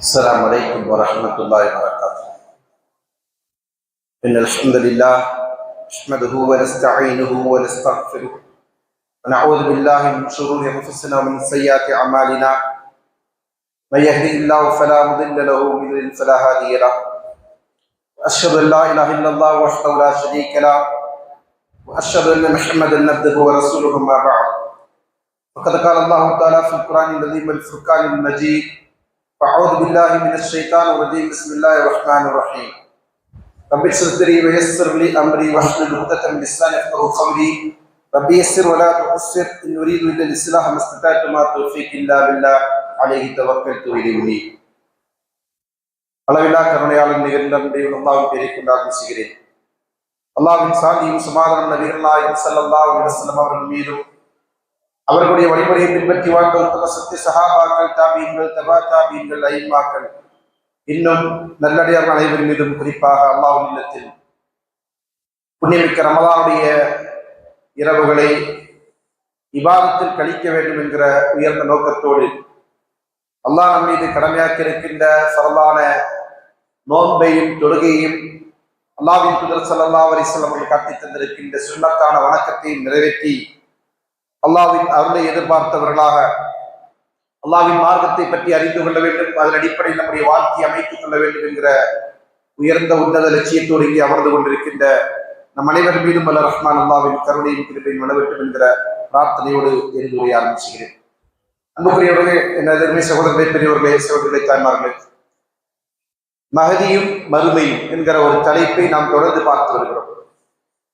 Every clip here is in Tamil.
السلام عليكم ورحمة الله وبركاته. إن الحمد لله نحمده ونستعينه ونستغفره ونعوذ بالله من شرور أنفسنا ومن سيئات أعمالنا. من يهده الله فلا مضل له ومن يضلل فلا هادي له. وأشهد أن لا إله إلا الله وحده لا شريك له وأشهد أن محمدا عبده ورسوله. ما بعد، فقد قال الله تعالى في القرآن العظيم والفرقان المجيد: أعوذ بالله من الشيطان الرجيم. بسم الله الرحمن الرحيم. رب اشرح لي ويسر لي أمري واحلل عقدة من لساني يفقهوا قولي. رب يسر ولا تعسر إن أريد إلا الإصلاح ما استطعت وما توفيقي إلا بالله عليه توكلت وإليه أنيب. அளவில்லா கருணையாளன் நிகழ்ந்த அல்லாஹ்வின் பெயரை கொண்டு ஆரம்பிக்கிறேன். அல்லாஹ்வின் சாந்தியும் சமாதானம் நபிகள் நாயகம் ஸல்லல்லாஹு அலைஹி வஸல்லம் அவர்கள் மீதும் அவர்களுடைய வழிமுறையை பின்பற்றி வாழ்ந்த உத்தம சத்திய சஹாபாக்கள், தாபீன்கள், தபா தாபீன்கள், ஐம்மாக்கள், இன்னும் நல்லடியார்கள் அனைவரின் மீதும் குறிப்பாக அல்லாஹ்வின் இல்லத்தில் புண்ணியமிக்க ரமலானுடைய இரவுகளை இபாதத்தில் கழிக்க வேண்டும் என்கிற உயர்ந்த நோக்கத்தோடு அல்லாஹ் நம் மீது கடமையாக்கி இருக்கின்ற சரளான நோன்பையும் தொழுகையும் அல்லாஹ்வின் தூதர் ஸல்லல்லாஹு அலைஹி வஸல்லம் அவர்கள் காட்டி தந்திருக்கின்ற சுன்னத்தான வணக்கத்தையும் நிறைவேற்றி அல்லாஹ்வின் அருளை எதிர்பார்த்தவர்களாக அல்லாஹ்வின் மார்க்கத்தை பற்றி அறிந்து கொள்ள வேண்டும், அதன் அடிப்படையில் நம்முடைய வாழ்க்கையை அமைத்துக் கொள்ள வேண்டும் என்கிற உயர்ந்த உன்னத லட்சியத்தோடு இங்கே அமர்ந்து கொண்டிருக்கின்ற நம் அனைவர் மீதும் அல்ல ரஹ்மான் அல்லாஹ்வின் கருணையின் கிருபையின் வளவட்டும் என்கிற பிரார்த்தனையோடு எழுதுவதை ஆரம்பிச்சுகிறேன். அன்புக்குரியவர்களே, எனது அருமை சகோதரர்களே, பெரியவர்களே, சகோதரர்களே, தாய்மார்களே, மஹதியும் மறுமையும் என்கிற ஒரு தலைப்பை நாம் தொடர்ந்து பார்த்து வருகிறோம்.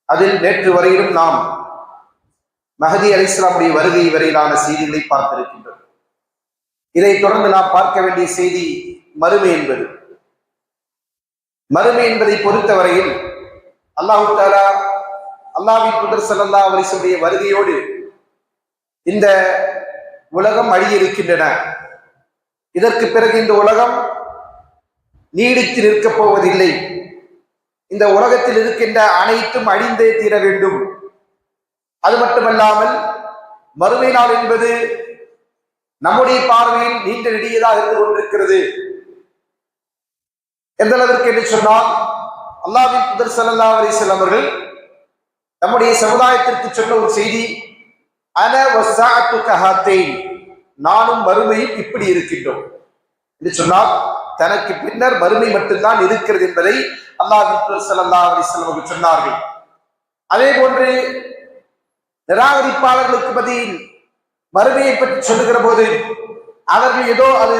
அதில் நேற்று வரையிலும் நாம் மஹதி அலைஹிஸ்ஸலாமுடைய வருகை வரையிலான செய்திகளை பார்த்திருக்கின்றோம். இதை தொடர்ந்து நாம் பார்க்க வேண்டிய செய்தி மறுமை என்பது. மறுமை என்பதை பொறுத்தவரையில் அல்லாஹ் தஆலா அல்லாஹ்வின் தூதர் ஸல்லல்லாஹு அலைஹி வஸல்லம் வருகையோடு இந்த உலகம் அழிய இருக்கின்றன. இதற்கு பிறகு இந்த உலகம் நீடித்து நிற்கப் போவதில்லை. இந்த உலகத்தில் இருக்கின்ற அனைத்தும் அழிந்தே தீர வேண்டும். அது மட்டுமல்லாமல் மறுமை நாள் என்பது நம்முடைய பார்வையில் நீண்ட நெடியதாக இருந்து கொண்டிருக்கிறது. எந்த அளவிற்கு என்று சொன்னால், அல்லாஹ்வின் தூதர் ஸல்லல்லாஹு அலைஹி வஸல்லம் அவர்கள் நம்முடைய சமுதாயத்திற்கு சொன்ன ஒரு செய்தி, அன வஸஅத்து கஹாத்தைன், நானும் மறுமையும் இப்படி இருக்கின்றோம் என்று சொன்னால், தனக்கு பின்னர் மறுமை மட்டும்தான் இருக்கிறது என்பதை அல்லாஹ்வின் தூதர் ஸல்லல்லாஹு அலைஹி வஸல்லம் அவர்கள் சொன்னார்கள். அதே போன்று நிராகரிப்பாளர்களுக்கு பதில் மறுமையை பற்றி சொல்லுகிற போது அவர்கள் ஏதோ அது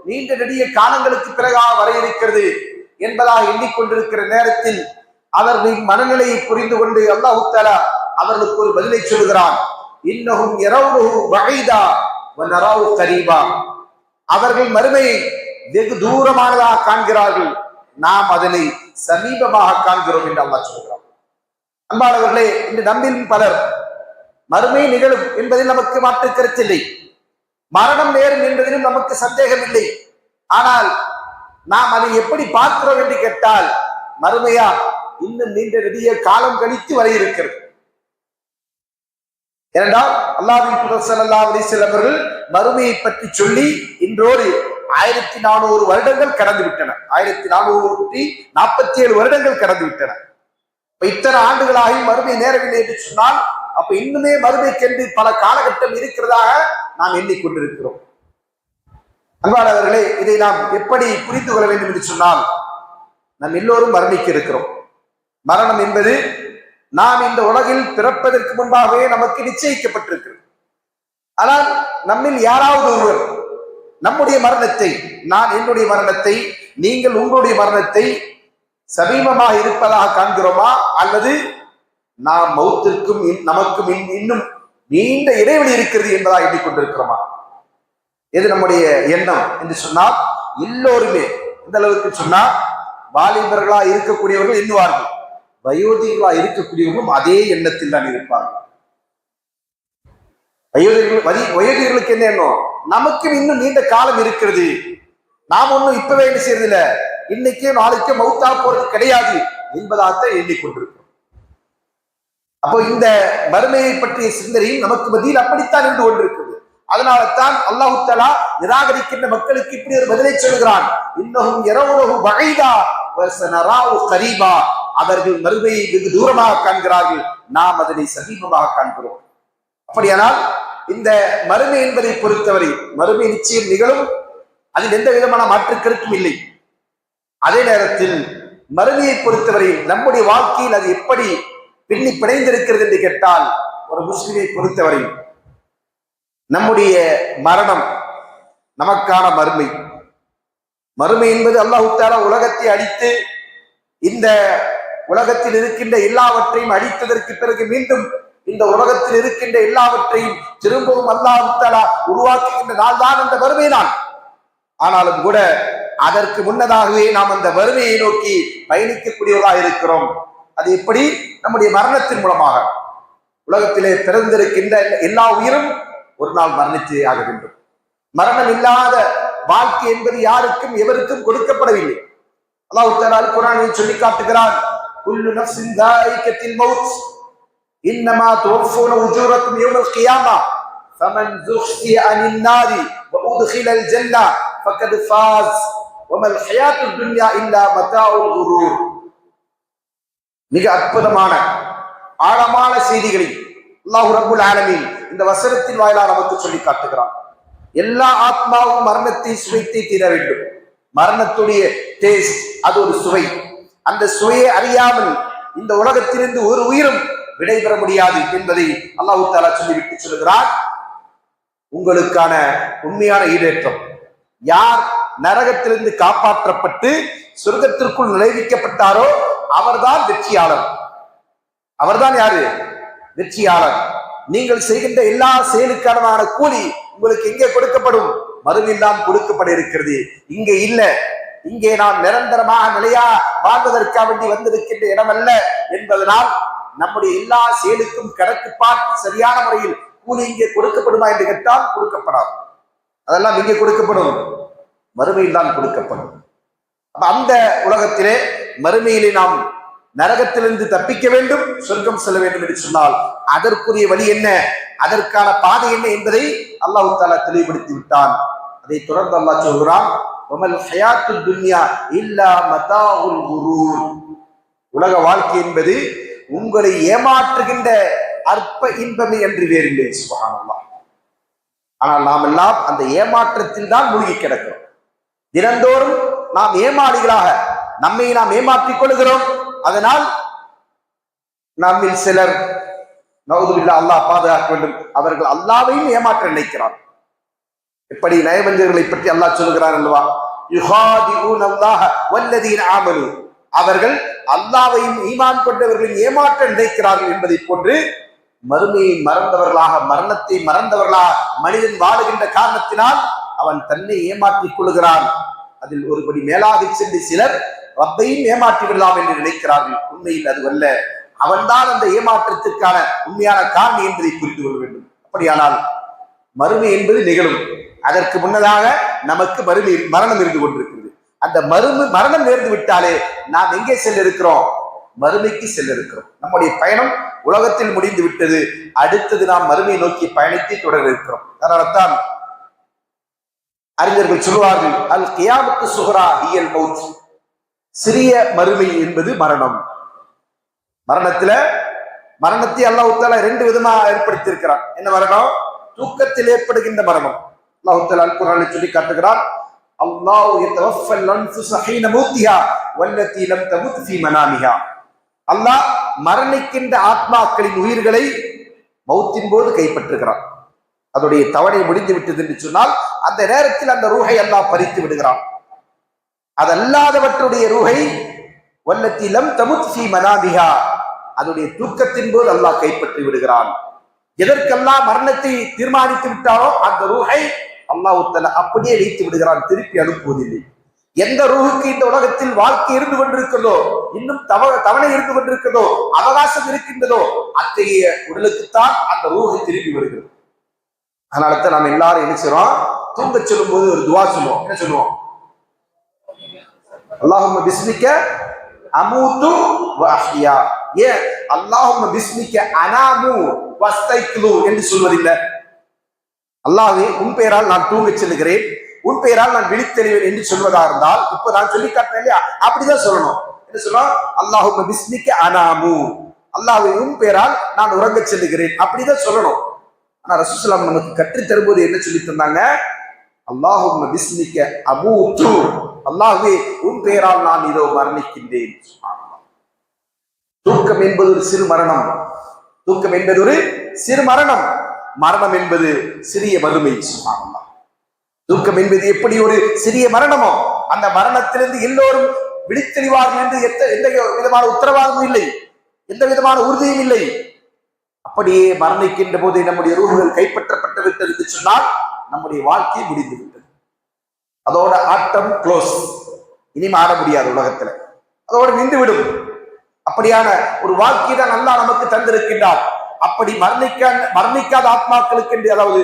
நீண்ட நெடிய காலங்களுக்கு பிறகாக வர இருக்கிறது என்பதாக எண்ணிக்கொண்டிருக்கிற நேரத்தில் அவர்களின் மனநிலையை புரிந்து கொண்டு அல்லாஹ் தஆலா அவர்களுக்கு ஒரு பதிலை சொல்கிறான். இன்னஹும் யரவுஹு பஈதா வ நராஹு கரீபா, அவர்கள் மறுமையை வெகு தூரமானதாக காண்கிறார்கள், நாம் அதனை சமீபமாக காண்கிறோம் என்று அல்லாஹ் சொல்கிறான். அன்பானவர்களே, இன்று நம்மில் பலர் மறுமை நிகழும் என்பதில் நமக்கு மாற்று கருத்தில்லை, மரணம் நேரும் என்பதிலும் நமக்கு சந்தேகம் இல்லை. ஆனால் நாம் அதை எப்படி பார்க்கிறோம் என்று கேட்டால், மறுமையா இன்னும் நீண்ட நெடிய காலம் கழித்து வர இருக்கிறது. ஏனென்றால் அல்லாஹ்வின் தூதர் ஸல்லல்லாஹு அலைஹி வஸல்லம் அவர்கள் மறுமையை பற்றி சொல்லி இன்றோடு 1400 வருடங்கள் கடந்து விட்டன. 1447 வருடங்கள் கடந்து விட்டன. இத்தனை ஆண்டுகளாகி மறுமை நேரவில்லை என்று சொன்னால், அப்ப இன்னுமே மறுமைக்கென்று பல காலகட்டம் இருக்கிறதாக நாம் எண்ணிக்கொண்டிருக்கிறோம். அன்பானவர்களே, இதை நாம் எப்படி புரிந்து கொள்ள வேண்டும் என்று சொன்னால், நாம் எல்லோரும் மரணிக்க இருக்கிறோம். மரணம் என்பது நாம் இந்த உலகில் பிறப்பதற்கு முன்பாகவே நமக்கு நிச்சயிக்கப்பட்டிருக்கிறது. ஆனால் நம்மில் யாராவது ஒருவர் நம்முடைய மரணத்தை, நான் என்னுடைய மரணத்தை, நீங்கள் உங்களுடைய மரணத்தை சமீபமாக இருப்பதாக காண்கிறோமா, அல்லது நாம் மௌத்திற்கும் நமக்கும் இன்னும் நீண்ட இடைவெளி இருக்கிறது என்பதாக எண்ணிக்கொண்டிருக்கிறோமா? எது நம்முடைய எண்ணம் என்று சொன்னால், எல்லோருமே இந்த அளவுக்கு சொன்னால், வாலிபர்களா இருக்கக்கூடியவர்கள் எண்ணுவார்கள், வயோதிகளா இருக்கக்கூடியவர்களும் அதே எண்ணத்தில் தான் இருப்பார்கள். வயோதிகளுக்கு என்ன எண்ணம்? நமக்கும் இன்னும் நீண்ட காலம் இருக்கிறது, நாம் ஒன்றும் இப்பவே என்ன செய்யறதில்ல, இன்னைக்கே நாளைக்கே மௌத்தா போறது கிடையாது என்பதாகத்தான் எண்ணிக்கொண்டிருக்கிறோம். அப்போ இந்த மறுமையை பற்றிய சிந்தனையும் நமக்கு மத்தியில் அப்படித்தான் இருந்து கொண்டிருக்கிறது. அதனால தான் அல்லாஹு தஆலா நிராகரிக்கின்ற மக்களுக்கு இப்படி ஒரு பதிலை சொல்கிறான், இன்னஹும் யரவுனஹு பஈதா வ ஸனராஹு கரீபா. அவர்கள் மறுமையை வெகு தூரமாக காண்கிறார்கள், நாம் அதனை சமீபமாக காண்கிறோம். அப்படியானால் இந்த மறுமை என்பதை பொறுத்தவரை மறுமை நிச்சயம் நிகழும், அதில் எந்த விதமான மாற்று கருத்தும் இல்லை. அதே நேரத்தில் மறுமையை பொறுத்தவரை நம்முடைய வாழ்க்கையில் அது எப்படி பின்னி பிணைந்திருக்கிறது என்று கேட்டால், ஒரு முஸ்லிமை பொறுத்தவரை நம்முடைய மரணம் நமக்கான மறுமை. மறுமை என்பது அல்லாஹ் தஆலா உலகத்தை அழித்து இந்த உலகத்தில் இருக்கின்ற எல்லாவற்றையும் அழித்ததற்கு பிறகு மீண்டும் இந்த உலகத்தில் இருக்கின்ற எல்லாவற்றையும் திரும்பவும் அல்லாஹ் தஆலா உருவாக்குகின்ற நாள் தான் அந்த மறுமை நாள். ஆனாலும் கூட அதற்கு முன்னதாகவே நாம் அந்த வறுமையை நோக்கி பயணிக்கக்கூடியவர்களாக இருக்கிறோம். அது எப்படி? நம்முடைய மரணத்தின் மூலமாக. உலகத்திலே பிறந்திருக்கின்ற எல்லா உயிரும் ஒரு நாள் மரணித்தே ஆக வேண்டும். மரணம் இல்லாத வாழ்க்கை என்பது யாருக்கும் எவருக்கும் கொடுக்கப்படவில்லை. அல்லாஹ் தஆலா குர்ஆனில் சொல்லி காட்டுகிறான், குல்லு நஃப்ஸின் தாயிகத்துல் மௌத் இன்னமா துவஃபூன உஜூரக்கும் யௌமல் கியாமா ஃபமன் ஸுஹ்ஸிய அனின் நாரி வ உத்கிலல் ஜன்னah ஃபகத் ஃபாஸ் வமல் ஹயாத்துத் துன்யா இல்லா மதாஉல் குரூர். மிக அற்புதமான ஆழமான செய்திகளை அல்லாஹ் ரப்புல் ஆலமீன் இந்த வசனத்தின் வாயிலாக நமக்கு சொல்லி காட்டுகிறான். எல்லா ஆத்மாவும் மரணத்தை சுவைத்து தீர வேண்டும். மரணத்துடைய டேஸ்ட், அது ஒரு சுவை. அந்த சுவையை அறியாமல் இந்த உலகத்திலிருந்து ஒரு உயிரும் விடைபெற முடியாது என்பதை அல்லாஹ் தஆலா சொல்லிவிட்டு சொல்கிறார், உங்களுக்கான உண்மையான ஈடேற்றம் யார் நரகத்திலிருந்து காப்பாற்றப்பட்டு சொர்க்கத்திற்குள் நுழைவிக்கப்பட்டாரோ அவர்தான் வெற்றியாளர். அவர்தான் யாரு? வெற்றியாளர். நீங்கள் செய்கின்ற எல்லா செயலுக்கான கூலி உங்களுக்கு எங்கே கொடுக்கப்படும்? மறுமையில் தான் கொடுக்கப்பட இருக்கிறது. இங்கே இல்ல. இங்கே நாம் நிரந்தரமாக நிலையா வாழ்வதற்காக வேண்டி வந்திருக்கின்ற இடம் அல்ல என்பதனால் நம்முடைய எல்லா செயலுக்கும் கணக்கு பார்த்து சரியான முறையில் கூலி இங்கே கொடுக்கப்படுமா என்று கேட்டால் கொடுக்கப்படாது. அதெல்லாம் இங்கே கொடுக்கப்படும், மறுமையில் தான் கொடுக்கப்படும். அந்த உலகத்திலே மறுமையிலே நாம் நரகத்திலிருந்து தப்பிக்க வேண்டும், சொர்க்கம் செல்ல வேண்டும் என்று சொன்னால் அதற்குரிய வழி என்ன, அதற்கான பாதை என்ன என்பதை அல்லாஹ் தஆலா தெளிவுபடுத்தி விட்டான். அதை தொடர்ந்து அல்லாஹ் சொல்கிறான், வமல் ஹயாத்துத் துன்யா இல்லா மதாஉல் குரூர். உலக வாழ்க்கை என்பது உங்களை ஏமாற்றுகின்ற அற்ப இன்பமே என்று வேறில்லை. சுப்ஹானல்லாஹ். ஆனால் நாம் எல்லாம் அந்த ஏமாற்றத்தில் தான் மூழ்கி கிடக்கிறோம். தினந்தோறும் நாம் ஏமாளிகளாக நம்மை நாம் ஏமாற்றிக் கொள்கிறோம். அதனால் நம்மில் சிலர், நவுதுபில்லாஹ், அல்லாஹ் பாதுகாக்க வேண்டும், அவர்கள் அல்லாஹ்வையும் ஏமாற்ற நினைக்கிறார். எப்படி நயவஞ்சகர்களை பற்றி அல்லாஹ் சொல்கிறார் அல்லவா, யுஹாதிஊனல்லாஹ வல்லதீன ஆமனு, அவர்கள் அல்லாஹ்வையும் ஈமான் கொண்டவர்களின் ஏமாற்ற நினைக்கிறார்கள் என்பதை போன்று மறுமையை மறந்தவர்களாக, மரணத்தை மறந்தவர்களாக மனிதன் வாழுகின்ற காரணத்தினால் அவன் தன்னை ஏமாற்றிக் கொள்கிறான். அதில் ஒருபடி மேலாக சென்று சிலர் ரப்பையும் ஏமாற்றி விடலாம் என்று நினைக்கிறார்கள். உண்மையில் அது அல்ல. அவன்தான் அந்த ஏமாற்றத்திற்கான உண்மையான காரணம் என்பதை புரிந்து கொள்ள வேண்டும். அப்படியானால் மறுமை என்பது நிகழும். அதற்கு முன்னதாக நமக்கு மரணம் இருந்து கொண்டிருக்கிறது. அந்த மரணம் நேர்ந்து விட்டாலே நாம் எங்கே செல்ல இருக்கிறோம்? மறுமைக்கு செல்ல இருக்கிறோம். நம்முடைய பயணம் உலகத்தில் முடிந்து விட்டது. அடுத்தது நாம் மறுமையை நோக்கி பயணத்தை தொடர இருக்கிறோம். அதனால்தான் அறிஞர்கள் சொல்வார்கள், அல் கியாமத்து சுஹரா ஹியல் மௌத். சிறிய மறுமை என்பது மரணம். மரணத்தை அல்லாஹ் தஆலா ரெண்டு விதமா ஏற்படுத்தி இருக்கிறான். என்ன மரணம்? தூக்கத்தில் ஏற்படுகின்ற மரணம். அல்லாஹ் தஆலா அல் குர்ஆனில் சொல்லி காட்டுகிறான், அல்லாஹ் யதவஃபல் அன்ஃபுஸ ஹீன மௌத்திஹா வல்லதி லம் தமுத் ஃபீ மனாமிஹா. அல்லாஹ் மரணிக்கின்ற ஆத்மாக்களின் உயிர்களை மௌத்தின் போது கைப்பற்றுகிறான். அதோடைய தவணை முடிந்து விட்டது என்று சொன்னால் அந்த நேரத்தில் அந்த ரூஹை அல்லாஹ் பறித்து விடுகிறான். அதல்லாதவற்றுடைய ரூஹை வல்லதி லம் தமுத் ஃபீ மனாமிஹா, அதோடைய தூக்கத்தின் போது அல்லாஹ் கைப்பற்றி விடுகிறான். எதற்கெல்லாம் மரணத்தை தீர்மானித்து விட்டாரோ அந்த ரூஹை அல்லாஹ் தஆலா அப்படியே வைத்து விடுகிறான், திருப்பி அனுப்புவதில்லை. எந்த ரூஹுக்கு இந்த உலகத்தில் வாழ்க்கை இருந்து கொண்டிருக்கிறதோ, இன்னும் தவணை இருந்து கொண்டிருக்கிறதோ, அவகாசம் இருக்கின்றதோ, அத்தகைய உடலுக்குத்தான் அந்த ரூஹை திருப்பி வருகிறது. அதனாலதான் நாம் எல்லாரும் என்ன செய்றோம்? தூங்க சொல்லும் போது ஒரு துவா சொல்லுவோம். என்ன சொல்லுவோம்? அல்லாஹும்ம பிஸ்மிக்க அமூது வ அஹ்யா. ஏன் அல்லாஹும்ம பிஸ்மிக்க அனாமு வஸ்தைக்லு என்று சொல்வதில்லை? அல்லாஹ்வே உன் பெயரால் நான் தூங்கச் செல்லுகிறேன், உன் பெயரால் நான் விழித்தெழுவேன் என்று சொல்வதா இருந்தால், இப்ப நான் சொல்லி காட்டினேன் இல்லையா, அப்படிதான் சொல்லணும். என்ன சொல்லணும்? அல்லாஹும்ம பிஸ்மிக்க அனாமு, அல்லாஹ்வே உன் பெயரால் நான் உறங்கச் செல்லுகிறேன், அப்படிதான் சொல்லணும். ஆனா ரசூலுல்லாஹி ஸல்லல்லாஹு அலைஹி வஸல்லம் நமக்கு கற்றுத் தரும்போது என்ன சொல்லி தந்தாங்க? அல்லாஹும்ம பிஸ்மிக்க அமூது, அல்லாஹ்வே உன் பெயரால் நான் இதோ மரணிக்கின்றேன். தூக்கம் என்பது ஒரு சிறு மரணம், தூக்கம் என்பது ஒரு சிறு மரணம், மரணம் என்பது சிறிய மறுமை. சுப்ஹானல்லாஹ். தூக்கம் என்பது எப்படி ஒரு சிறிய மரணமோ, அந்த மரணத்திலிருந்து எல்லோரும் விழித்தெளிவார்கள் என்று எந்த விதமான உத்தரவாதமும் இல்லை, எந்த விதமான உறுதியும் இல்லை. அப்படியே மரணிக்கின்ற போது நம்முடைய ரூஹுகள் கைப்பற்றப்பட்டு விட்டது என்று சொன்னால் நம்முடைய வாழ்க்கை முடிந்து விட்டது. அதோட ஆட்டம் க்ளோஸ், இனிமே ஆட முடியாது உலகத்துல, அதோட நின்று விடும். அப்படியான ஒரு வாழ்க்கை தான் அல்லாஹ் நமக்கு தந்திருக்கின்றார். அப்படி மரணிக்காத ஆத்மாக்களுக்கு என்று, அதாவது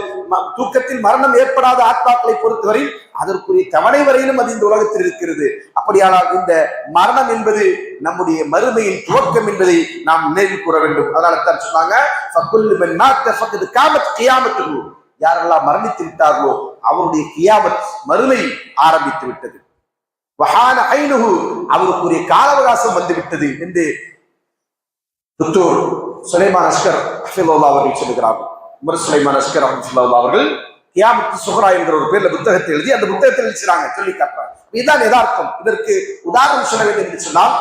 தூக்கத்தில் மரணம் ஏற்படாத ஆத்மாக்களை பொறுத்தவரை அதற்குரிய தவணை வரையிலும் அது இந்த உலகத்தில் இருக்கிறது. அப்படியானால் இந்த மரணம் என்பது நம்முடைய மறுமையின் துவக்கம் என்பதை நாம் நினைவு கூற வேண்டும். அதனால தான் சொன்னாங்க, யாரெல்லாம் மரணித்து விட்டார்களோ அவருடைய கியாமத் மறுமை ஆரம்பித்து விட்டது, அவருக்குரிய கால அவகாசம் வந்து விட்டது என்று டாக்டர் சுலைமான் அஸ்கர் அவர்கள் சொல்லுகிறார்கள். உமர் சுலைமான் அஸ்கர் அவர்கள் கியாமத்து சுஹரா என்கிற ஒரு பேர்ல புத்தகத்தை எழுதி அந்த புத்தகத்தில் எழுதிச்சாங்க, சொல்லி காட்டுறாங்க. இதுதான் யதார்த்தம். இதற்கு உதாரணம் சொல்ல வேண்டும் என்று சொன்னால்,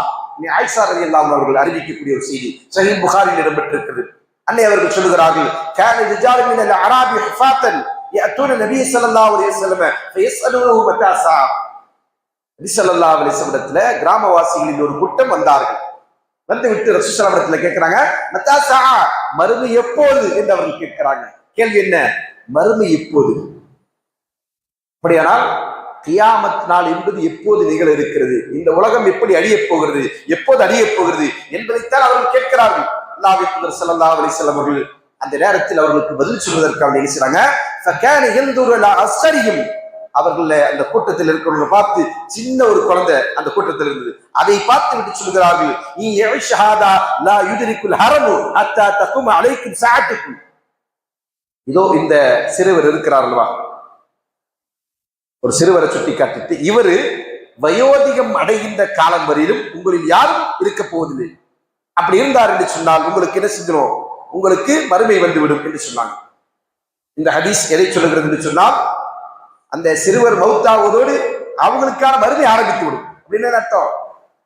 ஆயிஷா ரலியல்லாஹு அவர்கள் அறிவிக்கக்கூடிய ஒரு செய்தி சஹீஹ் புகாரியில் இடம்பெற்றிருக்கிறது. அன்னை அவர்கள் சொல்லுகிறார்கள், கான ரிஜாலு மினல் அராபி ஹிஃபாத்தன் யஅத்தூன நபி ஸல்லல்லாஹு அலைஹி வஸல்லம் ஃபயஸ்அலுஹு மதா ஸா. நபி ஸல்லல்லாஹு அலைஹி வஸல்லத்துல கிராமவாசிகளில் ஒரு கூட்டம் வந்தார்கள். வந்து விட்டு ரசூலுல்லாஹி ஸல்லல்லாஹு அலைஹி வஸல்லம் கேட்கிறாங்க, மதா ஸா, மறுமை எப்போது என்று அவர்கள் கேட்கிறாங்க. கேள்வி என்ன? மறுமை எப்போது? அப்படியானால் கியாமத் நாள் என்பது எப்போது நிகழ இருக்கிறது, இந்த உலகம் எப்படி அழியப் போகிறது, எப்போது அழியப் போகிறது என்பதைத்தான் அவர்கள் கேட்கிறார்கள். அல்லாஹ்வின் தூதர் ஸல்லல்லாஹு அலைஹி வஸல்லம் அவர்கள் அந்த நேரத்தில் அவர்களுக்கு பதில் சொல்வதற்காக நினைச்சாங்க. அவர்கள் அந்த கூட்டத்தில் இருக்கிறவங்க பார்த்து, சின்ன ஒரு குழந்தை அந்த கூட்டத்தில் இருந்தது, அதை பார்த்து விட்டு சொல்கிறார்கள், இதோ இந்த சிறுவர் இருக்கிறார் அல்லவா, ஒரு சிறுவரை சுட்டி காட்டிட்டு, இவரு வயோதிகம் அடைகின்ற காலம் வரையிலும் உங்களில் யாரும் இருக்க போவதில்லை. அப்படி இருந்தார் என்று சொன்னால் உங்களுக்கு என்ன செஞ்சிடும், உங்களுக்கு மறுமை வந்துவிடும் என்று சொன்னாங்க. இந்த ஹதீஸ் எதை சொல்லுகிறது என்று சொன்னால், அந்த சிறுவர் மௌத்தாவதோடு அவங்களுக்கான மறுமை ஆரம்பித்து விடும். அப்படின்னு அர்த்தம்,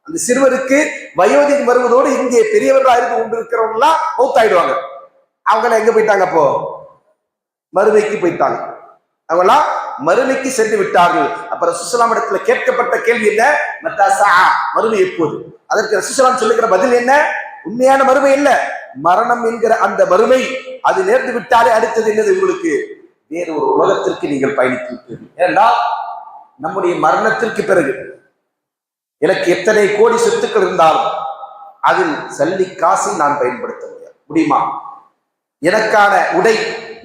அந்த சிறுவருக்கு வயோதிகம் வருவதோடு இங்கே பெரியவர்களா இருந்து கொண்டிருக்கிறவங்க எல்லாம் மௌத்தாயிடுவாங்க. அவங்களாம் எங்க போயிட்டாங்க? அப்போ மறுமைக்கு போயிட்டாங்க, அவங்களாம் மறுமைக்கு சென்று விட்டார்கள். அப்ப ரசூலுல்லாஹி இடத்துல கேட்கப்பட்ட கேள்வி என்ன? மத்தா ஸஆ, மறுமை எப்போது? அதற்கு ரசூலுல்லாஹி சொல்லுகிற பதில் என்ன? உண்மையான மறுமை இல்ல, மரணம் என்கிற அந்த மறுமை அது நேர்ந்து விட்டாலே அடுத்தது என்னது? உங்களுக்கு வேறு ஒரு உலகத்திற்கு நீங்கள் பயணித்து விட்டீர்கள். ஏனென்றால் நம்முடைய மரணத்திற்கு பிறகு எனக்கு எத்தனை கோடி சொத்துக்கள் இருந்தாலும் அதில் சல்லி காசை நான் பயன்படுத்த முடியுமா? எனக்கான உடை,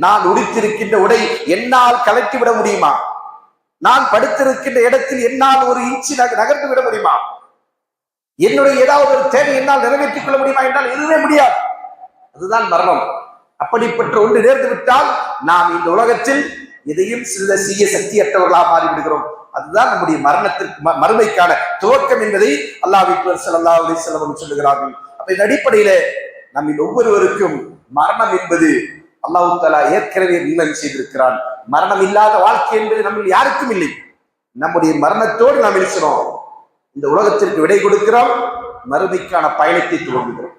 நான் உடுத்திருக்கின்ற உடை என்னால் கலட்டி விட முடியுமா? நான் படுத்திருக்கின்ற இடத்தில் என்னால் ஒரு இன்ச்சு நகர்ந்து விட முடியுமா? என்னுடைய ஏதாவது ஒரு தேவை என்னால் நிறைவேற்றிக் கொள்ள முடியுமா என்றால் எதுவுமே முடியாது. அதுதான் மரணம். அப்படிப்பட்ட ஒன்று நேர்ந்து விட்டால் நாம் இந்த உலகத்தில் எதையும் செய்ய சக்தியற்றவர்களாக மாறிவிடுகிறோம். அதுதான் நம்முடைய மரணத்திற்கு மறுமைக்கான துவக்கம் என்பதை அல்லாஹ்வின் தூதர் ஸல்லல்லாஹு அலைஹி வஸல்லம் சொல்லுகிறார்கள். அப்ப இந்த அடிப்படையில நம்ம ஒவ்வொருவருக்கும் மரணம் என்பது அல்லாஹ் தஆலா ஏற்கனவே நிர்ணயம் செய்திருக்கிறான். மரணம் இல்லாத வாழ்க்கை என்பது நம்ம யாருக்கும் இல்லை. நம்முடைய மரணத்தோடு நாம் இருக்கிறோம், இந்த உலகத்திற்கு விடை கொடுக்கிறோம், மறுமைக்கான பயணத்தை துவங்குகிறோம்.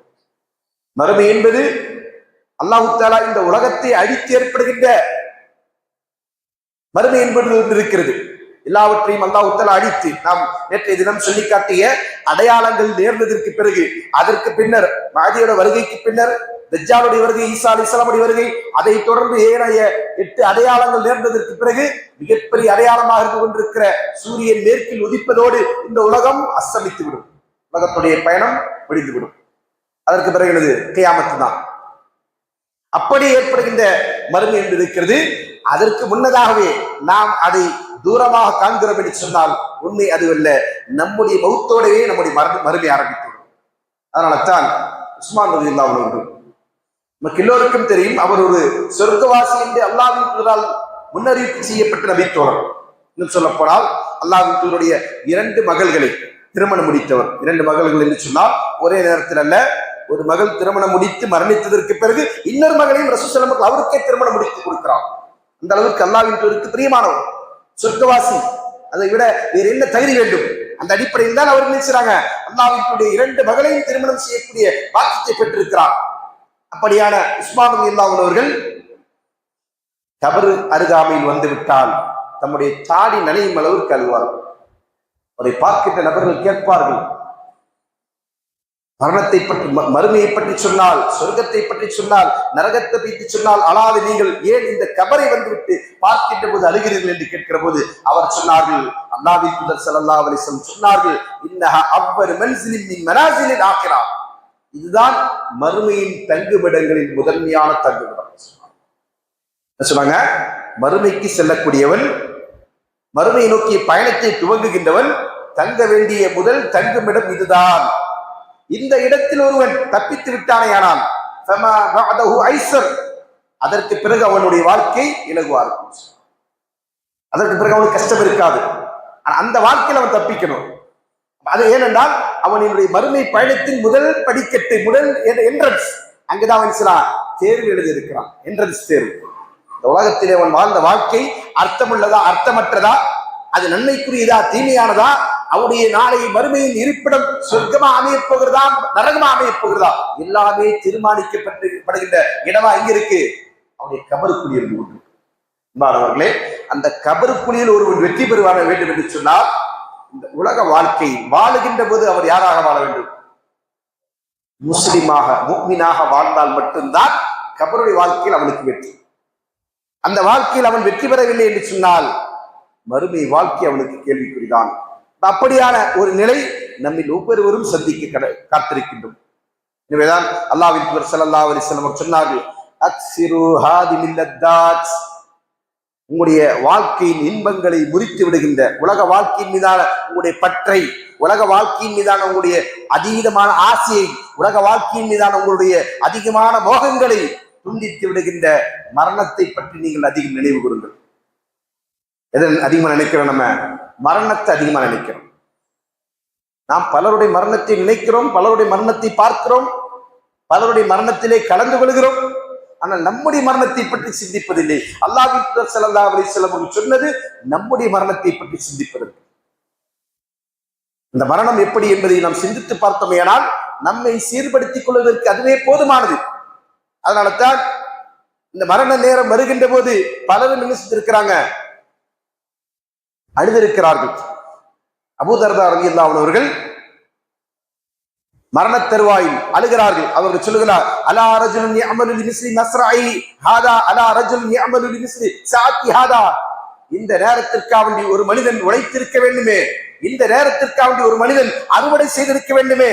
மறுமை என்பது அல்லாஹ் தஆலா இந்த உலகத்தை அழித்து ஏற்படுகின்ற மறுமை என்பது ஒன்று இருக்கிறது. எல்லாவற்றையும் அல்லாஹ் தஆலா அழித்து, நாம் நேற்றைய தினம் சொல்லி காட்டிய அடையாளங்கள் நேர்ந்ததற்கு பிறகு, அதற்கு பின்னர் மஹ்தியோட வருகைக்கு பின்னர் தஜ்ஜாலுடைய வருகை, ஈசா அலைஹிஸ்ஸலாமுடைய வருகை, அதை தொடர்ந்து ஏனைய 8 அடையாளங்கள் நேர்ந்ததற்கு பிறகு மிகப்பெரிய அடையாளமாக இருந்து கொண்டிருக்கிற சூரியன் மேற்கில் உதிப்பதோடு இந்த உலகம் அஸ்தமித்து விடும், உலகத்துடைய பயணம் முடிந்துவிடும். அதற்கு பிறகு என்னது? கியாமத்து தான். அப்படி ஏற்படுகின்ற மறுமை என்று இருக்கிறது. அதற்கு முன்னதாகவே நாம் அதை தூரமாக காண்கிறோம் என்று சொன்னால் உண்மை அதுவல்ல, நம்முடைய மௌத்தோடையே நம்முடைய மறுமை ஆரம்பித்துவிடும். அதனால தான் உஸ்மான் ரலியல்லாஹு அன்ஹு நமக்கு எல்லோருக்கும் தெரியும், அவர் ஒரு சொர்க்கவாசி என்று அல்லாஹ்வின் தூதரால் முன்னறிவிப்பு செய்யப்பட்ட நபித்தோழர். இன்னும் சொல்ல போனால் அல்லாஹ்வின் தூதருடைய 2 மகள்களை திருமணம் முடித்தவர். 2 மகள்கள் என்று சொன்னால் ஒரே நேரத்தில் அல்ல, ஒரு மகள் திருமணம் முடித்து மரணித்ததற்கு பிறகு இன்னொரு மகளையும் ரசூலுல்லாஹி ஸல்லல்லாஹு அலைஹி வஸல்லம் அவருக்கே திருமணம் முடித்து கொடுக்கிறார். அந்த அளவுக்கு அல்லாஹ்வின் தூதருக்கு பிரியமானவர், சொர்க்கவாசி. அதை விட வேறு என்ன தகுதி வேண்டும்? அந்த அடிப்படையில் தான் அவர் நினைச்சாங்க அல்லாஹ்வின் தூதருடைய 2 மகளையும் திருமணம் செய்யக்கூடிய பாக்கியத்தை பெற்றிருக்கிறார். அப்படியான உஸ்மான் ரலியல்லாஹு அன்ஹு அவர்கள் கபர் அருகாமையில் வந்துவிட்டால் தம்முடைய தாடி நனையும் அளவுக்கு அழுவார். அவரை பார்க்கின்ற நபர்கள் கேட்பார்கள், மரணத்தை பற்றி, மறுமையை பற்றி சொன்னால், சொர்க்கத்தை பற்றி சொன்னால், நரகத்தை பற்றி சொன்னால் அழாது நீங்கள் ஏன் இந்த கபரை வந்துவிட்டு பார்க்கின்ற போது அழுகிறீர்கள் என்று கேட்கிற போது அவர் சொன்னார்கள், அல்லாஹ்வின் தூதர் ஸல்லல்லாஹு அலைஹி வஸல்லம் சொன்னார்கள், இன்னஹா அவ்வல் மன்ஸிலின் மின் மனாஸிலில் ஆகிரா, இதுதான் மறுமையின் தங்குமிடங்களின் முதன்மையான தங்குமிடம். சொன்னாங்க, மறுமைக்கு செல்லக்கூடியவன், மறுமையை நோக்கிய பயணத்தை துவங்குகின்றவன் தங்க வேண்டிய முதல் தங்குமிடம் இதுதான். இந்த இடத்தில் ஒருவன் தப்பித்து விட்டானேயானால் அதற்கு பிறகு அவனுடைய வாழ்க்கை இலகுவா இருக்கும், அதற்கு பிறகு அவனுக்கு கஷ்டம் இருக்காது. அந்த வாழ்க்கையில் அவன் தப்பிக்கணும். அது ஏனென்றால் அவனுடைய மறுமை பயணத்தின் முதல் படிக்கட்டு, முதல் என்ட்ரன்ஸ், அங்குதான் அவன் தேர்வு எழுதி இருக்கிறான், என்ட்ரன்ஸ் தேர்வு. இந்த உலகத்திலே அவன் வாழ்ந்த வாழ்க்கை அர்த்தமுள்ளதா அர்த்தமற்றதா, அது நன்மைக்குரியதா தீமையானதா, அவருடைய நாளை மறுமையின் இருப்பிடம் சொர்க்கமா அமையப் போகிறதா நரகமா அமையப் போகிறதா, எல்லாமே தீர்மானிக்கப்படுகின்ற இடமா எங்க இருக்கு? அவருடைய கபருக்குழியில் உண்டு. அவர்களே, அந்த கபருக்குழியில் ஒருவன் வெற்றி பெறுவான வேண்டும் என்று சொன்னால் இந்த உலக வாழ்க்கை வாழுகின்ற போது அவர் யாராக வாழ வேண்டும்? முஸ்லிமாக, முஃமினாக வாழ்ந்தால் மட்டும்தான் கபருடைய வாழ்க்கையில் அவனுக்கு வெற்றி. அந்த வாழ்க்கையில் அவன் வெற்றி பெறவில்லை என்று சொன்னால் மறுமை வாழ்க்கை அவனுக்கு கேள்விக்குறிதான். அப்படியான ஒரு நிலை நம்மில் ஒவ்வொருவரும் சந்திக்க காத்திருக்கின்றோம். எனவேதான் அல்லாஹ்வின் தூதர் ஸல்லல்லாஹு அலைஹி வஸல்லம் சொன்னார்கள், அக்ஸிரு ஹாதிமில் லத்தாத், உங்களுடைய வாழ்க்கையின் இன்பங்களை முறித்து விடுகின்ற, உலக வாழ்க்கையின் மீதான உங்களுடைய பற்றை, உலக வாழ்க்கையின் மீதான உங்களுடைய அதீதமான ஆசையை, உலக வாழ்க்கையின் மீதான உங்களுடைய அதிகமான மோகங்களை துண்டித்து விடுகின்ற மரணத்தை பற்றி நீங்கள் அதிகம் நினைவு கூறுங்கள். எதை அதிகமா நினைக்கிறோம்? நம்ம மரணத்தை அதிகமா நினைக்கிறோம். நாம் பலருடைய மரணத்தை நினைக்கிறோம், பலருடைய மரணத்தை பார்க்கிறோம், பலருடைய மரணத்திலே கலந்து கொள்கிறோம். ஆனால் நம்முடைய மரணத்தை பற்றி சிந்திப்பதில்லை. அல்லாஹ்வின் தூதர் ஸல்லல்லாஹு அலைஹி வஸல்லம் சொன்னது நம்முடைய மரணத்தை பற்றி சிந்திப்பதற்கு. இந்த மரணம் எப்படி என்பதை நாம் சிந்தித்து பார்த்தோமேயானால் நம்மை சீர்படுத்திக் கொள்வதற்கு அதுவே போதுமானது. அதனால தான் இந்த மரண நேரம் வருகின்ற போது பலரும் நினைச்சிருக்கிறாங்க, அழுதிருக்கிறார்கள். அபூ தர்தா ரலியல்லாஹு அன்ஹு அவர்கள் மரண தருவாயில் அழுகிறார்கள். அவர்கள் சொல்லுகிறார், அலா ரஜுலுன் யஅமலு லிமிஸ்லி மஸ்ரஇ ஹாதா, அலா ரஜுலுன் யஅமலு லிமிஸ்லி சாத்தி ஹாதா, இந்த நேரத்திற்காக வேண்டி ஒரு மனிதன் உழைத்திருக்க வேண்டுமே, இந்த நேரத்திற்காக வேண்டி ஒரு மனிதன் அறுவடை செய்திருக்க வேண்டுமே,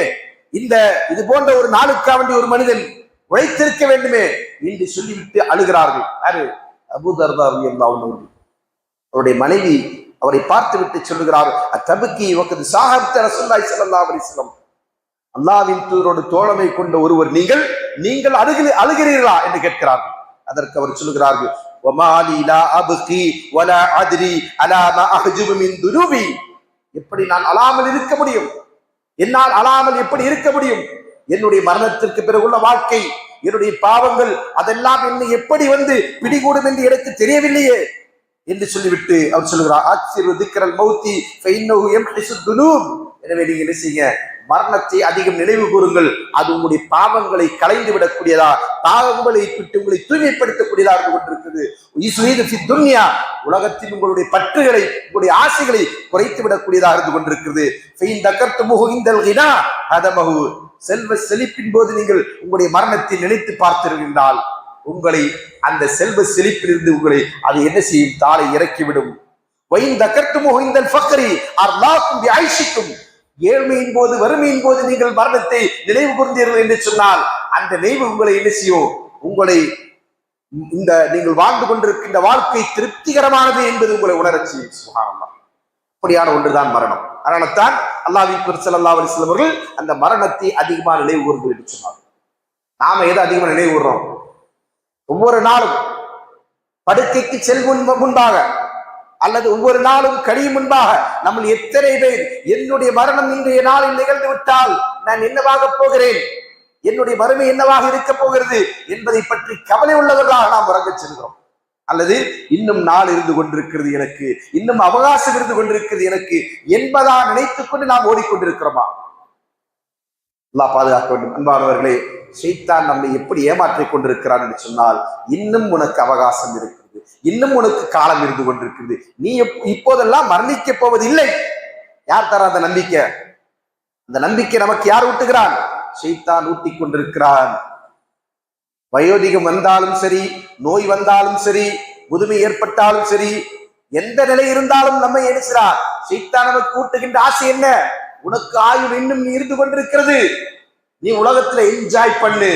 இது போன்ற ஒரு நாளுக்காக வேண்டி ஒரு மனிதன் உழைத்திருக்க வேண்டுமே என்று சொல்லிவிட்டு அழுகிறார்கள். யாரு? அபூ தர்தா ரலியல்லாஹு அன்ஹு. அவருடைய மனைவி அவரை பார்த்து விட்டு சொல்லுகிறார், அத்தபுக்கி வகது சாஹப்த ரசூலுல்லாஹி ஸல்லல்லாஹு அலைஹி வஸல்லம், அல்லாஹ்வின் தூதரோடு தோழமை கொண்ட ஒருவர் நீங்கள் அழுகிறீர்களா என்று கேட்கிறார்கள். அதற்கு அவர் சொல்லுகிறார்கள், வமாலி லா அப்கி வலா அத்ரி அலா மா அஹ்ஜுபு மின் துனூபி, எப்படி நான் அழாமல் இருக்க முடியும்? என்னால் அழாமல் எப்படி இருக்க முடியும்? என்னுடைய மரணத்திற்கு பிறகுள்ள வாழ்க்கை, என்னுடைய பாவங்கள், அதெல்லாம் என்னை எப்படி வந்து பிடிகூடும் என்று எனக்கு தெரியவில்லையே என்று சொல்லிவிட்டு அவர் சொல்லுகிறார், அக்ஸிரு திக்ரல் மௌத்தி ஃபஇன்னஹு யம்ஹிசு துனூப், எனவே நீங்க என்ன செய்யுங்க, மரணத்தை அதிகம் நினைவு கூறுங்கள், அது உங்களுடைய பாவங்களை களைந்து விடக்கூடியதா, பாவங்களை விட்டு உங்களை தூய்மைப்படுத்தக்கூடியதா இருந்து கொண்டிருக்கிறது. துன்யா, உலகத்தில் உங்களுடைய பற்றுகளை, உங்களுடைய ஆசைகளை குறைத்து விடக்கூடியதாக இருந்து கொண்டிருக்கிறது. செல்வ செழிப்பின் போது நீங்கள் உங்களுடைய மரணத்தை நினைத்து பார்த்திருந்தால் உங்களை அந்த செல்வ செழிப்பிலிருந்து உங்களை அது என்ன செய்யும்? தாளை இறக்கிவிடும். ஏழ்மையின் போது, வறுமையின் போது நீங்கள் மரணத்தை நினைவு கூர்ந்தீர்கள் என்று சொன்னால் அந்த நினைவு உங்களை என்ன செய்யும்? உங்களை இந்த நீங்கள் வாழ்ந்து கொண்டிருக்கின்ற வாழ்க்கை திருப்திகரமானது என்பது உங்களை உணரச் செய்யும். சுப்ஹானல்லாஹ், அப்படியான ஒன்றுதான் மரணம். அதனால்தான் அல்லாஹ்வின் தூதர் ஸல்லல்லாஹு அலைஹி வஸல்லம் அவர்கள் அந்த மரணத்தை அதிகமாக நினைவு கூர்ந்து என்று சொன்னார். நாம எதை அதிகமாக நினைவுறோம்? ஒவ்வொரு நாளும் படுக்கைக்கு செல்லும் முன்பாக அல்லது ஒவ்வொரு நாளும் கழியும் முன்பாக நம்ம எத்தனை பேர் என்னுடைய மரணம் இன்றைய நாளில் நிகழ்ந்து விட்டால் நான் என்னவாக போகிறேன், என்னுடைய வறுமை என்னவாக இருக்க போகிறது என்பதை பற்றி கவலை உள்ளவர்களாக நாம் உறங்கச் செல்கிறோம். அல்லது இன்னும் நாள் இருந்து கொண்டிருக்கிறது எனக்கு, இன்னும் அவகாசம் இருந்து கொண்டிருக்கிறது எனக்கு என்பதா நினைத்துக் கொண்டு நாம் ஓடிக்கொண்டிருக்கிறோமா? அல்லாஹ் பாதுகாக்க வேண்டும். அன்பானவர்களே, ஷைத்தான் நம்மை எப்படி ஏமாற்றிக் கொண்டிருக்கிறான் என்று சொன்னால், இன்னும் உனக்கு அவகாசம் இருக்கிறது, இன்னும் உனக்கு காலம் இருந்து கொண்டிருக்கிறது, நீ இப்போதெல்லாம் மரணிக்க போவதில்லை. யார் தர அந்த நம்பிக்கை? அந்த நம்பிக்கை நமக்கு யார் ஊட்டுகிறான்? ஷைத்தான் ஊட்டி கொண்டிருக்கிறான். வயோதிகம் வந்தாலும் சரி, நோய் வந்தாலும் சரி, முதுமை ஏற்பட்டாலும் சரி, எந்த நிலை இருந்தாலும் நம்ம எண்ணுகிறான். ஷைத்தான் நமக்கு ஊட்டுகின்ற ஆசை என்ன? உனக்கு ஆயுள் இன்னும் இருந்து கொண்டிருக்கிறது, நீ உலகத்துல என்ஜாய் பண்ணு.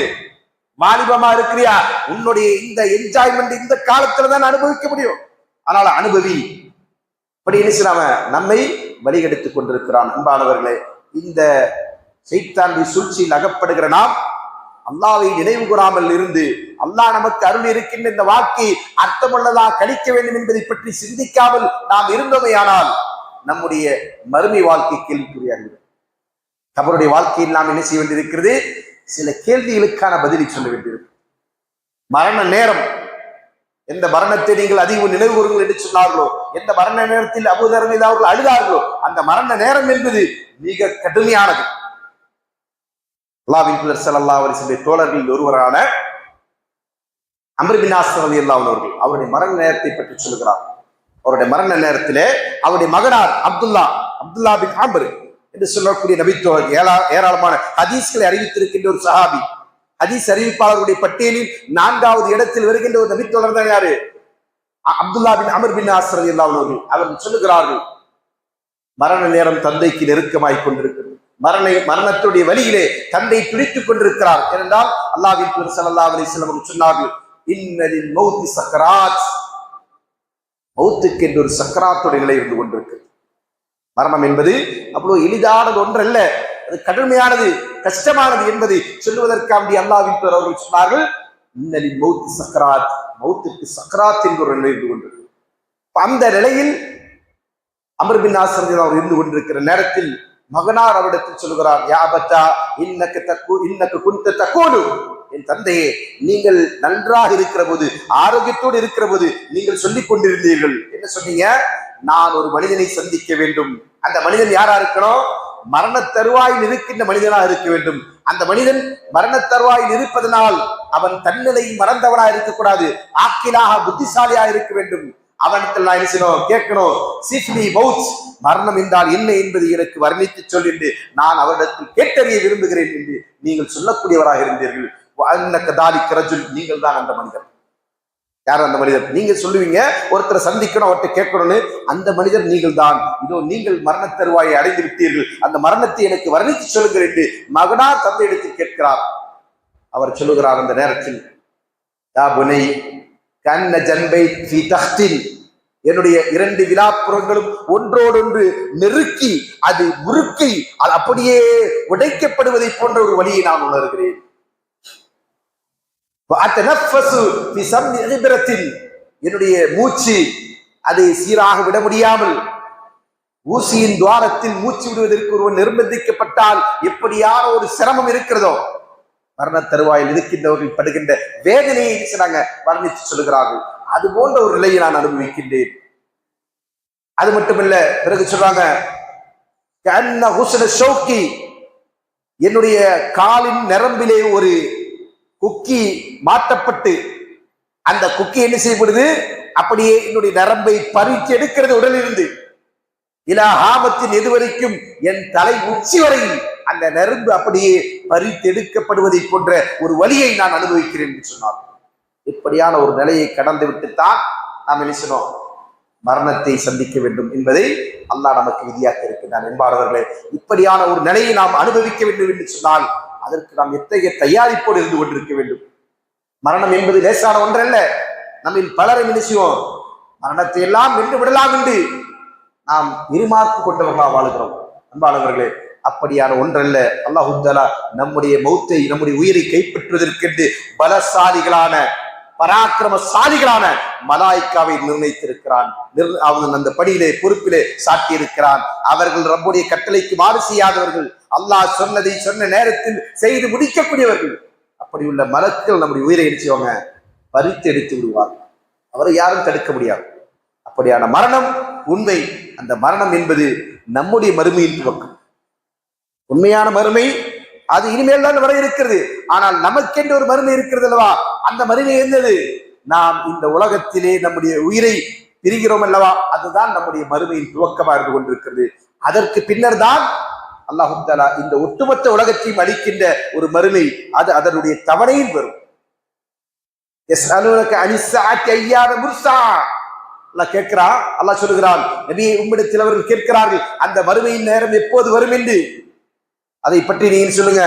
வாலிபமா இருக்கிறியா, உன்னுடைய இந்த என்ஜாய்மெண்ட் இந்த காலத்துல தான் அனுபவிக்க முடியும், அதனால அனுபவி. அப்படி என்ன நம்மை வழிகெடுத்துக் கொண்டிருக்கிறான். அன்பானவர்களே, இந்த ஷைத்தானுடைய சூழ்ச்சியில் அகப்படுகிற நாம் அல்லாஹ்வை நினைவு கூறாமல் இருந்து, அல்லாஹ் நமக்கு அருள் இருக்கின்ற இந்த வாழ்க்கையை அர்த்தமுள்ளதாக கழிக்க வேண்டும் என்பதை பற்றி சிந்திக்காமல் நாம் இருந்தோமையானால் நம்முடைய மறுமை வாழ்க்கை கேள்விக்குறியாகிறது. அவருடைய வாழ்க்கையில் நாம் என்ன செய்ய வேண்டியிருக்கிறது? சில கேள்விகளுக்கான பதிலை சொல்ல வேண்டியிருக்கும். மரண நேரம், எந்த மரணத்தை நீங்கள் அதிகம் நினைவு கூறுங்கள் என்று சொன்னார்களோ, எந்த மரண நேரத்தில் அபூதர் மீது அவர்கள் அழுதார்களோ, அந்த மரண நேரம் என்பது மிக கடுமையானது. அல்லாஹ்வின் தூதர் ஸல்லல்லாஹு அலைஹி வஸல்லம் தோழர்களில் ஒருவரான அம்ர் பின் ஆஸ் ரலியல்லாஹு அன்ஹு அவர்கள் அவருடைய மரண நேரத்தை பற்றி சொல்கிறார். அவருடைய மரண நேரத்திலே அவருடைய மகனார் அப்துல்லா பின் ஆம்ர் என்று சொல்லக்கூடிய நபித்தோழர், ஏராளமான ஹதீஸ்களை அறிவித்திருக்கின்ற ஒரு சஹாபி, ஹதீஸ் அறிவிப்பாளர்களுடைய பட்டியலில் 4வது இடத்தில் வருகின்ற ஒரு நபித்தோழர் தான் யாரு? அப்துல்லா பின் அம்ர் பின் ஆஸ் ரலியல்லாஹு அன்ஹு அவர்கள் சொல்லுகிறார்கள், மரண நேரம் தந்தைக்கு நெருக்கமாய் கொண்டிருக்கிறது, மரணத்துடைய வழியிலே தந்தை துடித்துக் கொண்டிருக்கிறார். ஏனென்றால் அல்லாஹ்வின் தூதர் ஸல்லல்லாஹு அலைஹி வஸல்லம் சொன்னார்கள், இன்னலில் மௌத்தி சக்கராத், மௌத்துக்கு என்று ஒரு சக்கராத்துடைய நிலை இருந்து கொண்டிருக்கிறது. மரணம் என்பது அவ்வளவு எளிதானது ஒன்றல்ல, அது கடுமையானது, கஷ்டமானது என்பதை சொல்லுவதற்காண்டி அல்லாஹ்வின் தூதர் அவர்கள் சொன்னார்கள், இன்னலில் மௌத்தி சக்கராத், மௌத்துக்கு சக்கராத் என்ற ஒரு நிலை இருந்து கொண்டிருக்கிறது. அந்த நிலையில் அம்ர் பின் ஆஸ் ரலியல்லாஹு அன்ஹு இருந்து கொண்டிருக்கிற நேரத்தில் மகனார் அவரிடத்தில் சொல்கிறார், யா அபத்தா இன்னக குன்த தகூலு, என் தந்தையே, நீங்கள் நன்றாக இருக்கிற போது, ஆரோக்கியத்தோடு இருக்கிற போது நீங்கள் சொல்லிக் கொண்டிருந்தீர்கள். என்ன சொன்னீங்க? நான் ஒரு மனிதனை சந்திக்க வேண்டும். அந்த மனிதன் யாரா இருக்கணும்? மரண தருவாயில் இருக்கின்ற மனிதனாக இருக்க வேண்டும். அந்த மனிதன் மரண தருவாயில் இருப்பதனால் அவன் தன்னிலை மறந்தவனா இருக்கக்கூடாது, ஆக்கிலாக புத்திசாலியா இருக்க வேண்டும். அவனத்தில் நான் என்ன செய்யணும்? கேட்கணும், சிஃப்லி மௌத், மரணம் என்றால் என்ன என்பதை எனக்கு வர்ணித்து சொல் என்று நான் அவரிடத்தில் கேட்டறிய விரும்புகிறேன் என்று நீங்கள் சொல்லக்கூடியவராக இருந்தீர்கள். நீங்கள் தான் அந்த மனிதர். யார் அந்த மனிதர்? நீங்க சொல்லுவீங்க, ஒருத்தரை சந்திக்கணும், அவர்கிட்ட கேட்கணும்னு, அந்த மனிதர் நீங்கள் தான். இதோ நீங்கள் மரண தருவாயை அடைந்து விட்டீர்கள், அந்த மரணத்தை எனக்கு வர்ணித்து சொல்லுங்கள் என்று மகனார் தந்தையிடத்தில் கேட்கிறார். அவர் சொல்லுகிறார் அந்த நேரத்தில், யா புனை கண்ண ஜன்பை ஃபீ தஹ்தின், என்னுடைய 2 விலாப்புறங்களும் ஒன்றோடொன்று நெருக்கி அது முறுக்கி அது அப்படியே உடைக்கப்படுவதை போன்ற ஒரு வழியை நான் உணர்கிறேன். என்னுடைய மூச்சு அதை சீராக விட முடியாமல், ஊசியின் துவாரத்தில் மூச்சு விடுவதற்கு ஒருவன் நிர்பந்திக்கப்பட்டால் எப்படியான ஒரு சிரமம் இருக்கிறதோ, மரண தருவாயில் இருக்கின்றவர்கள் படுகின்ற வேதனையை வர்ணித்து சொல்லுகிறார்கள். அது போன்ற ஒரு நிலையை நான் அனுபவிக்கின்றேன். அது மட்டுமல்ல, பிறகு சொல்றாங்க, என்னுடைய காலின் நரம்பிலே ஒரு குக்கி மாட்டப்பட்டு, அந்த குக்கி என்ன செய்யப்படுது? அப்படியே என்னுடைய நரம்பை பறித்து எடுக்கிறது உடலிருந்து. இலாஹாமத்தின் எதுவரைக்கும் என் தலை உச்சி வரையில் அந்த நரம்பு அப்படியே பறித்தெடுக்கப்படுவதை போன்ற ஒரு வழியை நான் அனுபவிக்கிறேன் என்று சொன்னார். இப்படியான ஒரு நிலையை கடந்து விட்டுத்தான் நாம் என்ன செய்யணும்? மரணத்தை சந்திக்க வேண்டும் என்பதை அல்லாஹ் நமக்கு விதியாக்க இருக்கின்றான். என்பார்களே, இப்படியான ஒரு நிலையை நாம் அனுபவிக்க வேண்டும் என்று சொன்னால் அதற்கு நாம் எத்தகைய தயாரிப்போடு இருந்து கொண்டிருக்க வேண்டும். மரணம் என்பது லேசான ஒன்றல்ல. நம்ம பலரை என்ன செய்வோம்? மரணத்தை எல்லாம் வென்று விடலாம் என்று நாம் இருமார்க்கு கொண்டவர்களாக வாழுகிறோம். அன்பானவர்களே, அப்படியான ஒன்றல்ல. அல்லாஹு தஆலா நம்முடைய மௌத்தை, நம்முடைய உயிரை கைப்பற்றுவதற்கென்று பலசாலிகளான பராக்கிரமசாலிகளான மலாய்க்காவை நிர்ணயித்திருக்கிறான். அவன் அந்த படியிலே பொறுப்பிலே சாட்டியிருக்கிறான். அவர்கள் ரப்புடைய கட்டளைக்கு மாறு செய்யாதவர்கள், அல்லாஹ் சொன்னதை சொன்ன நேரத்தில் செய்து முடிக்கக்கூடியவர்கள். அப்படி உள்ள மலக்குகள் நம்முடைய உயிரை எடுத்துவாங்க, பறித்து எடுத்து விடுவார். அவரை யாரும் தடுக்க முடியாது. அப்படியான மரணம் உண்மை. அந்த மரணம் என்பது நம்முடைய மறுமையின் துவக்கம். உண்மையான மறுமை அது இனிமேல் தான் வர இருக்கிறது. ஆனால் நமக்கென்று ஒரு மறுமை இருக்கிறது அல்லவா? அந்த மறுமை இருந்தது, நாம் இந்த உலகத்திலே நம்முடைய உயிரை பிரிகிறோம் அல்லவா? அதுதான் நம்முடைய மறுமையின் துவக்கமாக இருந்து கொண்டிருக்கிறது. அதற்கு பின்னர் தான் அல்லாஹு தஆலா இந்த ஒட்டுமொத்த உலகத்தையும் அளிக்கின்ற ஒரு மறுமை. அது அதனுடைய தவணையில் வரும். அல்லாஹ் கேட்கிறான், அல்லாஹ் சொல்லுகிறான், நபியே உம்மிடத்தில் அவர்கள் கேட்கிறார்கள் அந்த மறுமையின் நேரம் எப்போது வரும் என்று. அதை பற்றி நீங்க சொல்லுங்க,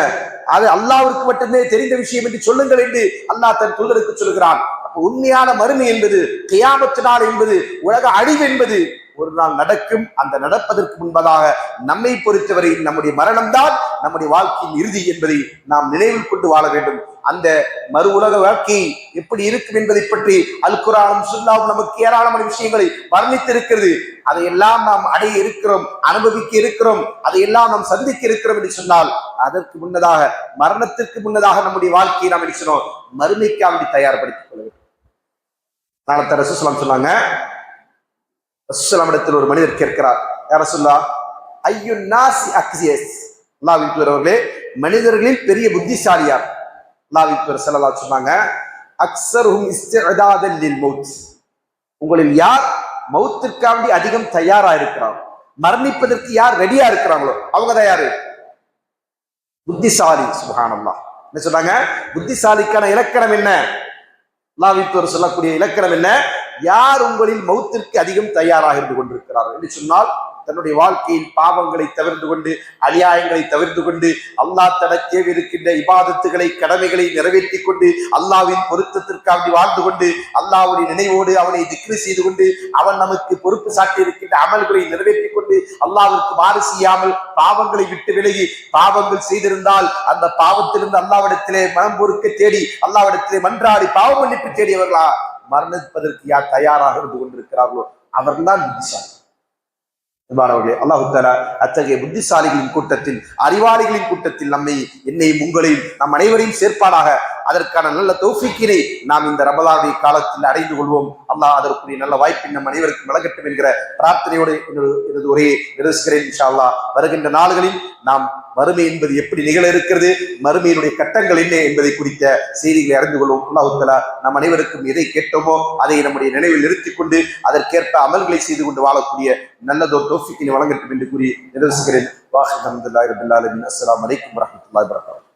அது அல்லாஹ்வுக்கு மட்டுமே தெரிந்த விஷயம் என்று சொல்லுங்கள் என்று அல்லாஹ் தன் தூதருக்கு சொல்லுகிறான். அப்ப உண்மையான மறுமை என்பது, கியாமத்து நாள் என்பது, உலக அழிவு என்பது ஒரு நாள் நடக்கும். அந்த நடப்பதற்கு முன்பதாக நம்மை பொறுத்தவரை நம்முடைய மரணம்தான் நம்முடைய வாழ்க்கையின் இறுதி என்பதை நாம் நினைவில் கொண்டு வாழ வேண்டும். அந்த மறு உலக வாழ்க்கை எப்படி இருக்கும் என்பதை பற்றி அல் குர்ஆனும் சுன்னாவும் நமக்கு ஏராளமான விஷயங்களை வர்ணித்திருக்கிறது. அதையெல்லாம் நாம் அடைய இருக்கிறோம், அனுபவிக்க இருக்கிறோம், அதையெல்லாம் நாம் சந்திக்க இருக்கிறோம் என்று சொன்னால், அதற்கு முன்னதாக, மரணத்திற்கு முன்னதாக நம்முடைய வாழ்க்கையை நாம் என்ன சொன்னோம், மறுமைக்காக தயார்படுத்திக் கொள்ள வேண்டும். நாளத்த ரசூலுல்லாஹி சொன்னாங்க, ரசூலுல்லாஹிடத்தில் ஒரு மனிதர் கேட்கிறார், யா ரசூலுல்லாஹ் ஐயுன் நாஸி அக்ஸியஸ், அல்லாஹ்வின் தூதரே மனிதர்களில் பெரிய புத்திசாலியார்? அல்லாஹ்வின் தூதர் ஸல்லல்லாஹு அலைஹி சொன்னாங்க, அக்ஸருஹும் இஸ்திஅதாதன் லில் மௌத், உங்களில் யார் மௌத்திற்காண்டி அதிகம் தயாரா இருக்கிறாங்க, மரணிப்பதற்கு யார் ரெடியா இருக்கிறாங்களோ அவங்க தான் யாரு? புத்திசாலி. சுப்ஹானல்லாஹ். என்ன சொன்னாங்க? புத்திசாலிக்கான இலக்கணம் என்ன? அல்லாஹ்வின் தூதர் சொல்லக்கூடிய இலக்கணம் என்ன? யார் உங்களில் மௌத்திற்கு அதிகம் தயாராக இருந்து கொண்டிருக்கிறார்கள் என்று சொன்னால், தன்னுடைய வாழ்க்கையில் பாவங்களை தவிர்த்து கொண்டு, அநியாயங்களை தவிர்த்து கொண்டு, அல்லாஹ் தனக்கே இருக்கின்ற இபாதத்துகளை, கடமைகளை நிறைவேற்றி கொண்டு, அல்லாஹ்வின் பொருத்தத்திற்காக வாழ்ந்து கொண்டு, அல்லாஹ்வுடைய நினைவோடு அவனை திக்ரு செய்து கொண்டு, அவன் நமக்கு பொறுப்பு சாட்டி இருக்கின்ற அமல்களை நிறைவேற்றி கொண்டு, அல்லாஹ்விற்கு மாறு செய்யாமல் பாவங்களை விட்டு விலகி, பாவங்கள் செய்திருந்தால் அந்த பாவத்திலிருந்து அல்லாஹ்விடத்திலே மனம் பொறுக்க தேடி, அல்லாஹ்விடத்திலே மன்றாடி பாவ மன்னிப்பு தேடியவர்களா மரணிப்பதற்கு யார் தயாராக இருந்து கொண்டிருக்கிறார்களோ அவர்கள் தான் புத்திசாலி. அல்லாஹு தஆலா அத்தகைய புத்திசாலிகளின் கூட்டத்தில், அறிவாளிகளின் கூட்டத்தில் நம்மை, என்னையும் உங்களையும், நம் அனைவரையும் சேர்ப்பானாக. அதற்கான நல்ல தௌஃபீக்கினை நாம் இந்த ரமலானுடைய காலத்தில் அடைந்து கொள்வோம். அல்லாஹ் அதற்குரிய நல்ல வாய்ப்பின் நம் அனைவருக்கும் வழங்கட்டும் என்கிற பிரார்த்தனையோடு எனது உரையை நிறைவேற்றுகிறேன். இன்ஷா அல்லாஹ் வருகின்ற நாள்களில் நாம் மறுமை என்பது எப்படி நிகழ இருக்கிறது, மறுமையினுடைய கட்டங்கள் என்ன என்பதை குறித்த செய்திகளை அறிந்து கொள்வோம். அல்லாஹ் தஆலா நம் அனைவருக்கும் எதை கேட்டோமோ அதை நம்முடைய நினைவில் நிறுத்திக் கொண்டு அதற்கேற்ப அமல்களை செய்து கொண்டு வாழக்கூடிய நல்லதொரு தௌஃபீக்கினை வழங்கட்டும் என்று கூறி நிறைவேற்றுகிறேன். வாஹித் அல்ஹம்துலில்லாஹி ரப்பில் ஆலமீன். அஸ்ஸலாமு அலைக்கும் வரஹ்மத்துல்லாஹி வபரகாத்துஹு.